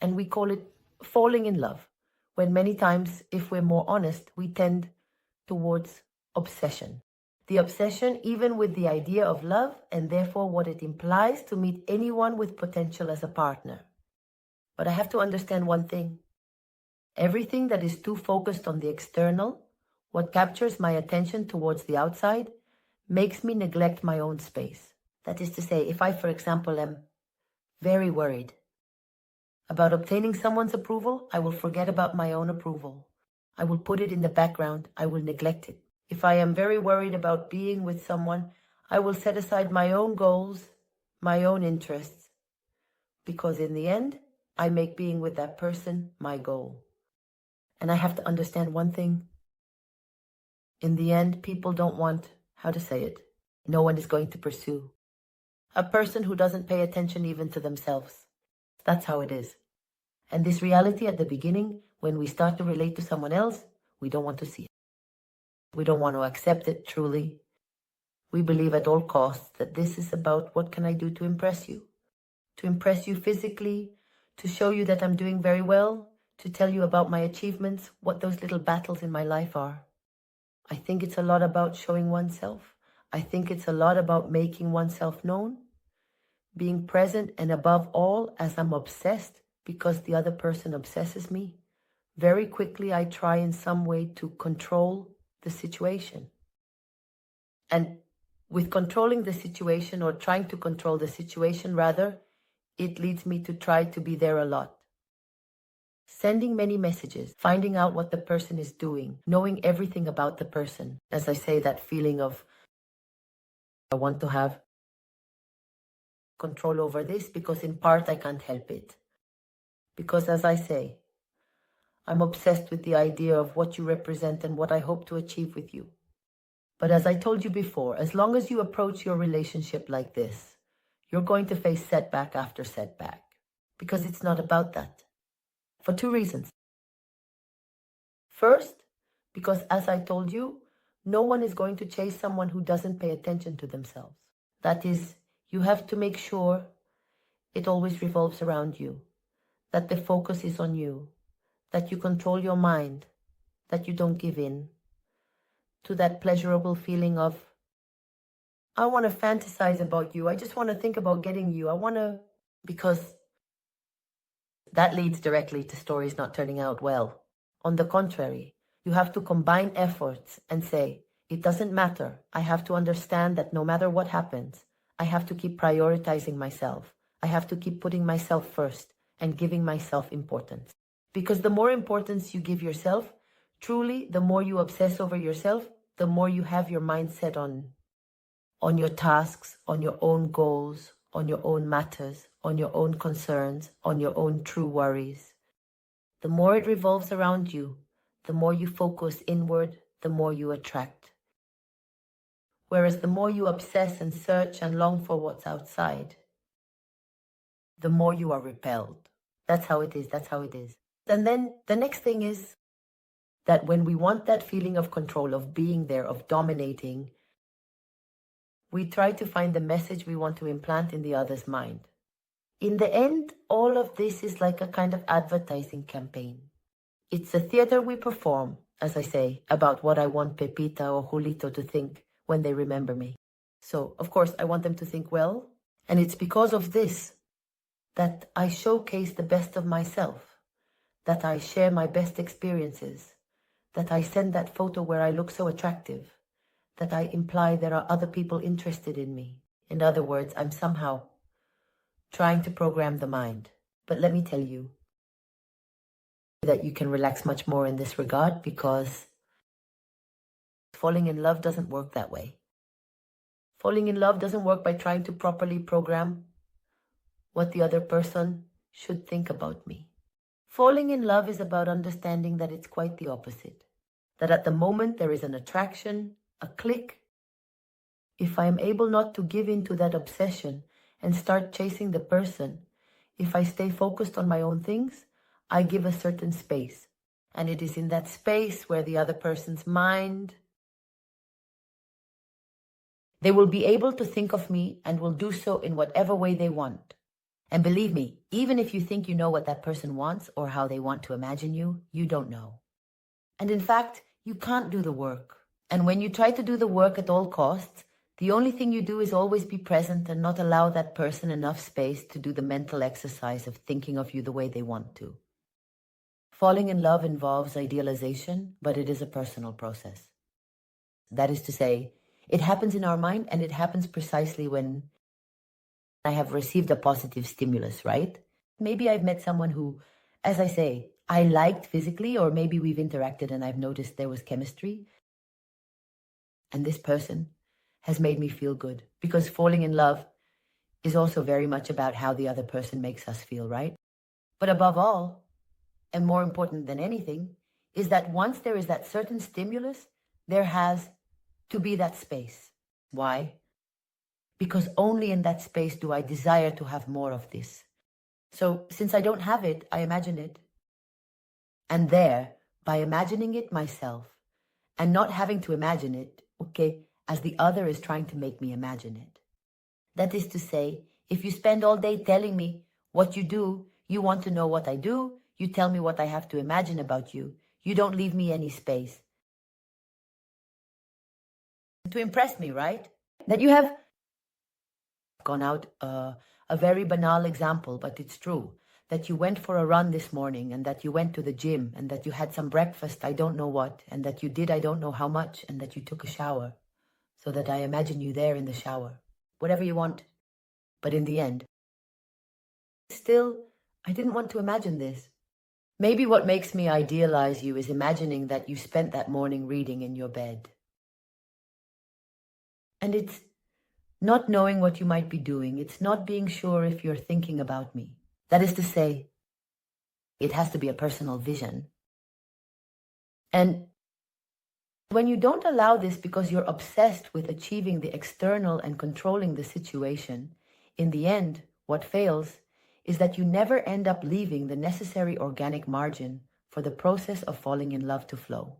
and we call it falling in love, when many times, if we're more honest, we tend towards obsession. The obsession even with the idea of love and therefore what it implies to meet anyone with potential as a partner. But I have to understand one thing. Everything that is too focused on the external, what captures my attention towards the outside, makes me neglect my own space. That is to say, if I, for example, am very worried about obtaining someone's approval, I will forget about my own approval. I will put it in the background. I will neglect it. If I am very worried about being with someone, I will set aside my own goals, my own interests, because in the end, I make being with that person my goal. And I have to understand one thing. In the end, people don't want, how to say it, no one is going to pursue a person who doesn't pay attention even to themselves. That's how it is. And this reality at the beginning, when we start to relate to someone else, we don't want to see it. We don't want to accept it truly. We believe at all costs that this is about what can I do to impress you? To impress you physically, to show you that I'm doing very well, to tell you about my achievements, what those little battles in my life are. I think it's a lot about showing oneself. I think it's a lot about making oneself known, being present, and above all, as I'm obsessed because the other person obsesses me, very quickly I try in some way to control the situation. And with controlling the situation, or trying to control the situation rather, it leads me to try to be there a lot. Sending many messages, finding out what the person is doing, knowing everything about the person. As I say, that feeling of, I want to have control over this because in part I can't help it. Because as I say, I'm obsessed with the idea of what you represent and what I hope to achieve with you. But as I told you before, as long as you approach your relationship like this, you're going to face setback after setback. Because it's not about that. For two reasons. First, because as I told you, no one is going to chase someone who doesn't pay attention to themselves. That is, you have to make sure it always revolves around you, that the focus is on you, that you control your mind, that you don't give in to that pleasurable feeling of, I want to fantasize about you. I just want to think about getting you. Because that leads directly to stories not turning out well. On the contrary, you have to combine efforts and say, it doesn't matter. I have to understand that no matter what happens, I have to keep prioritizing myself. I have to keep putting myself first and giving myself importance. Because the more importance you give yourself, truly, the more you obsess over yourself, the more you have your mindset on your tasks, on your own goals, on your own matters, on your own concerns, on your own true worries. The more it revolves around you, the more you focus inward, the more you attract. Whereas the more you obsess and search and long for what's outside, the more you are repelled. That's how it is. That's how it is. And then the next thing is that when we want that feeling of control, of being there, of dominating, we try to find the message we want to implant in the other's mind. In the end, all of this is like a kind of advertising campaign. It's a theater we perform, as I say, about what I want Pepita or Julito to think when they remember me. So, of course, I want them to think well, and it's because of this that I showcase the best of myself, that I share my best experiences, that I send that photo where I look so attractive, that I imply there are other people interested in me. In other words, I'm somehow trying to program the mind. But let me tell you that you can relax much more in this regard, because falling in love doesn't work that way. Falling in love doesn't work by trying to properly program what the other person should think about me. Falling in love is about understanding that it's quite the opposite. That at the moment there is an attraction, a click. If I am able not to give in to that obsession and start chasing the person, if I stay focused on my own things, I give a certain space. And it is in that space where the other person's mind, they will be able to think of me and will do so in whatever way they want. And believe me, even if you think you know what that person wants or how they want to imagine you, you don't know. And in fact, you can't do the work. And when you try to do the work at all costs, the only thing you do is always be present and not allow that person enough space to do the mental exercise of thinking of you the way they want to. Falling in love involves idealization, but it is a personal process. That is to say, it happens in our mind, and it happens precisely when I have received a positive stimulus, right? Maybe I've met someone who, as I say, I liked physically, or maybe we've interacted and I've noticed there was chemistry. And this person has made me feel good, because falling in love is also very much about how the other person makes us feel, right? But above all, and more important than anything, is that once there is that certain stimulus, there has to be that space. Why? Because only in that space do I desire to have more of this. So since I don't have it, I imagine it. And there, by imagining it myself, and not having to imagine it, okay, as the other is trying to make me imagine it. That is to say, if you spend all day telling me what you do, you want to know what I do, you tell me what I have to imagine about you, you don't leave me any space to impress me, right? That you have gone out, a very banal example, but it's true, that you went for a run this morning, and that you went to the gym, and that you had some breakfast, I don't know what, and that you did I don't know how much, and that you took a shower, so that I imagine you there in the shower. Whatever you want. But in the end, still, I didn't want to imagine this. Maybe what makes me idealize you is imagining that you spent that morning reading in your bed. And it's not knowing what you might be doing. It's not being sure if you're thinking about me. That is to say, it has to be a personal vision. And when you don't allow this because you're obsessed with achieving the external and controlling the situation, in the end, what fails is that you never end up leaving the necessary organic margin for the process of falling in love to flow.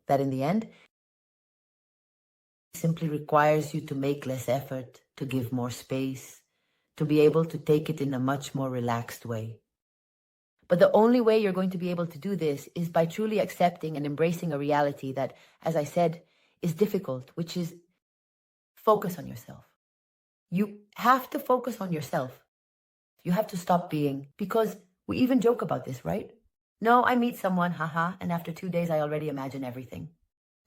That in the end simply requires you to make less effort, to give more space, to be able to take it in a much more relaxed way. But the only way you're going to be able to do this is by truly accepting and embracing a reality that, as I said, is difficult, which is focus on yourself. You have to focus on yourself. You have to stop being, because we even joke about this, right? No, I meet someone, haha, and after 2 days I already imagine everything.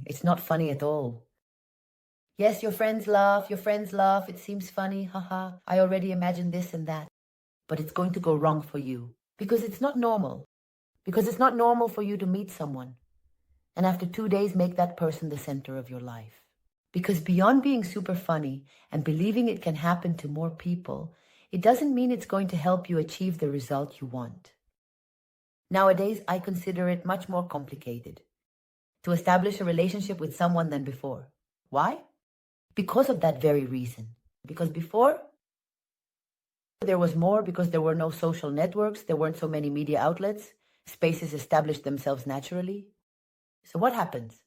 It's not funny at all. Yes, your friends laugh, it seems funny, haha, I already imagine this and that. But it's going to go wrong for you, because it's not normal. Because it's not normal for you to meet someone, and after 2 days make that person the center of your life. Because beyond being super funny and believing it can happen to more people, it doesn't mean it's going to help you achieve the result you want. Nowadays, I consider it much more complicated to establish a relationship with someone than before. Why? Because of that very reason. Because before, there was more, because there were no social networks, there weren't so many media outlets, spaces established themselves naturally. So what happens?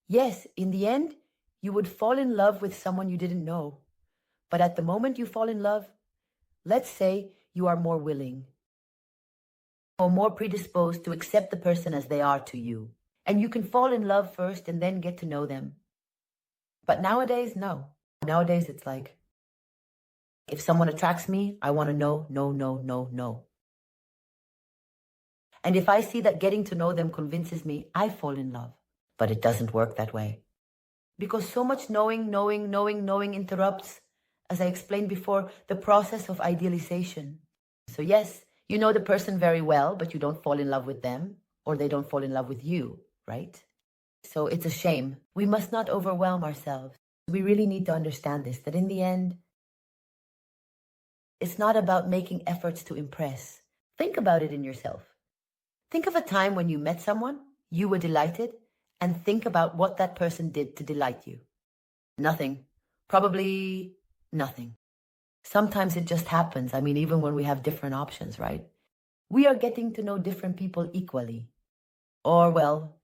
Yes, in the end, you would fall in love with someone you didn't know. But at the moment you fall in love, let's say you are more willing or more predisposed to accept the person as they are to you. And you can fall in love first and then get to know them. But nowadays, no. Nowadays, it's like, if someone attracts me, I want to know, no. And if I see that getting to know them convinces me, I fall in love. But it doesn't work that way. Because so much knowing interrupts, as I explained before, the process of idealization. So yes, you know the person very well, but you don't fall in love with them, or they don't fall in love with you, right? So it's a shame. We must not overwhelm ourselves. We really need to understand this, that in the end, it's not about making efforts to impress. Think about it in yourself. Think of a time when you met someone, you were delighted, and think about what that person did to delight you. Nothing. Probably nothing. Sometimes it just happens. I mean, even when we have different options, right? We are getting to know different people equally. Or, well,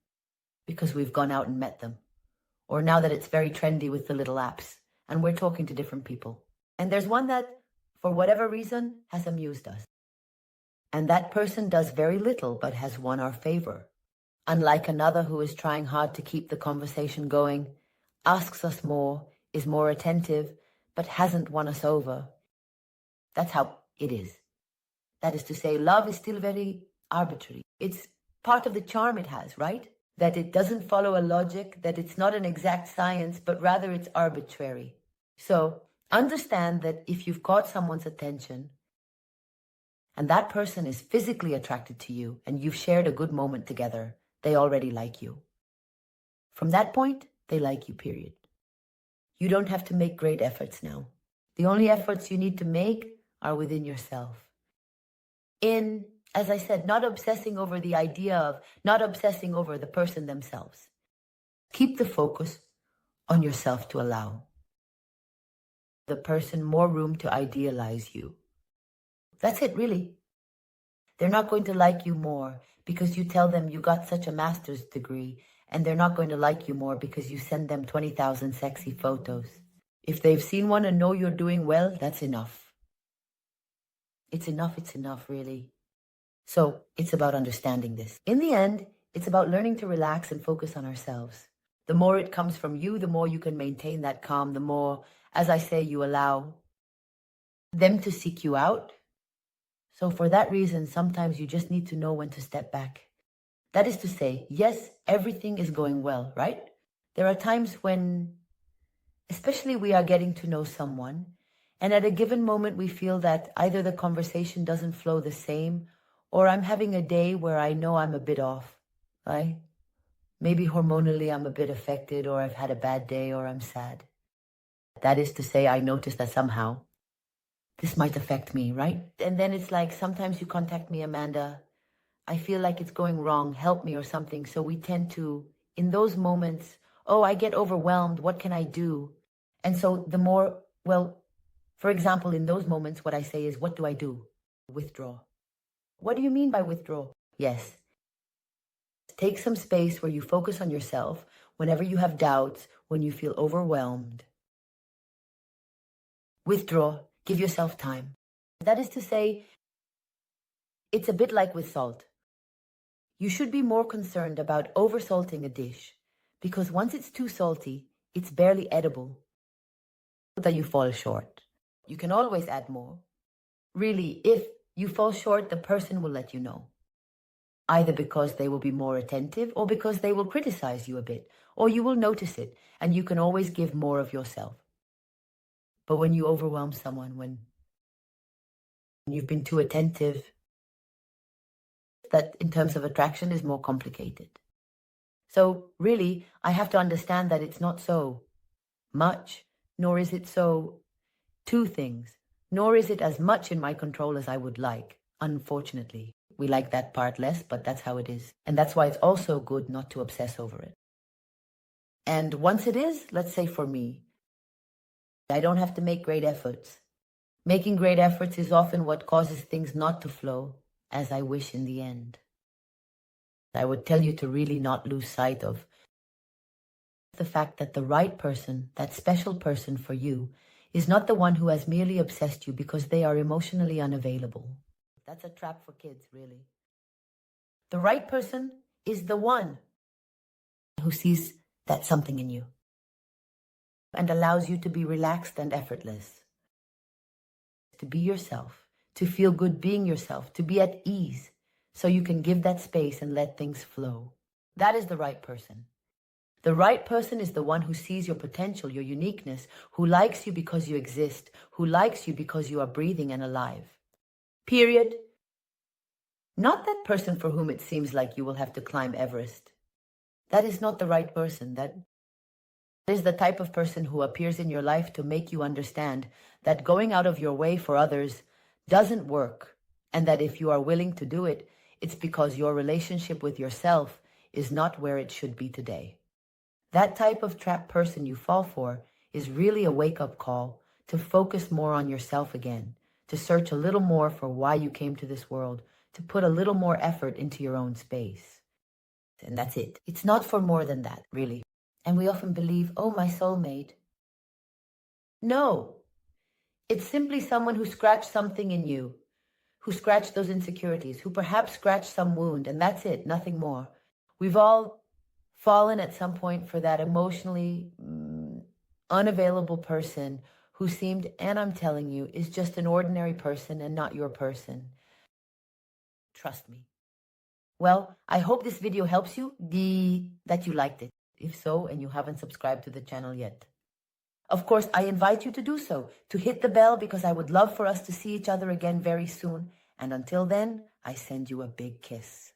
because we've gone out and met them. Or now that it's very trendy with the little apps, and we're talking to different people. And there's one that for whatever reason, has amused us. And that person does very little but has won our favor. Unlike another who is trying hard to keep the conversation going, asks us more, is more attentive, but hasn't won us over. That's how it is. That is to say, love is still very arbitrary. It's part of the charm it has, right? That it doesn't follow a logic, that it's not an exact science, but rather it's arbitrary. So understand that if you've caught someone's attention and that person is physically attracted to you and you've shared a good moment together, they already like you. From that point, they like you, period. You don't have to make great efforts now. The only efforts you need to make are within yourself. In, as I said, not obsessing over the idea of, not obsessing over the person themselves. Keep the focus on yourself to allow the person more room to idealize you. That's it, really. They're not going to like you more because you tell them you got such a master's degree, and they're not going to like you more because you send them 20,000 sexy photos. If they've seen one and know you're doing well, that's enough. It's enough, really. So it's about understanding this. In the end, it's about learning to relax and focus on ourselves. The more it comes from you, the more you can maintain that calm, the more, as I say, you allow them to seek you out. So for that reason, sometimes you just need to know when to step back. That is to say, yes, everything is going well, right? There are times when, especially we are getting to know someone, and at a given moment we feel that either the conversation doesn't flow the same, or I'm having a day where I know I'm a bit off, right? Maybe hormonally I'm a bit affected, or I've had a bad day, or I'm sad. That is to say, I notice that somehow this might affect me, right? And then it's like, sometimes you contact me, Amanda, I feel like it's going wrong, help me or something. So we tend to, in those moments, oh, I get overwhelmed, what can I do? And so the more, well, for example, in those moments, what I say is, what do I do? Withdraw. What do you mean by withdraw? Yes. Take some space where you focus on yourself whenever you have doubts, when you feel overwhelmed. Withdraw. Give yourself time. That is to say, it's a bit like with salt. You should be more concerned about oversalting a dish, because once it's too salty, it's barely edible, that you fall short. You can always add more. Really, if you fall short, the person will let you know. Either because they will be more attentive, or because they will criticize you a bit, or you will notice it, and you can always give more of yourself. But when you overwhelm someone, when you've been too attentive, that in terms of attraction is more complicated. So really, I have to understand that it's not so much, nor is it so two things, nor is it as much in my control as I would like, unfortunately. We like that part less, but that's how it is. And that's why it's also good not to obsess over it. And once it is, let's say for me, I don't have to make great efforts. Making great efforts is often what causes things not to flow as I wish in the end. I would tell you to really not lose sight of the fact that the right person, that special person for you, is not the one who has merely obsessed you because they are emotionally unavailable. That's a trap for kids, really. The right person is the one who sees that something in you and allows you to be relaxed and effortless, to be yourself, to feel good being yourself, to be at ease, so you can give that space and let things flow. That is the right person. The right person is the one who sees your potential, your uniqueness, who likes you because you exist, who likes you because you are breathing and alive. Period. Not that person for whom it seems like you will have to climb Everest. That is not the right person. That is the type of person who appears in your life to make you understand that going out of your way for others doesn't work, and that if you are willing to do it, it's because your relationship with yourself is not where it should be today. That type of trapped person you fall for is really a wake-up call to focus more on yourself again, to search a little more for why you came to this world, to put a little more effort into your own space. And that's it. It's not for more than that, really. And we often believe, oh, my soulmate. No. It's simply someone who scratched something in you, who scratched those insecurities, who perhaps scratched some wound, and that's it, nothing more. We've all fallen at some point for that emotionally unavailable person who seemed, and I'm telling you, is just an ordinary person and not your person. Trust me. Well, I hope this video helps you, that you liked it. If so, and you haven't subscribed to the channel yet. Of course, I invite you to do so, to hit the bell, because I would love for us to see each other again very soon. And until then, I send you a big kiss.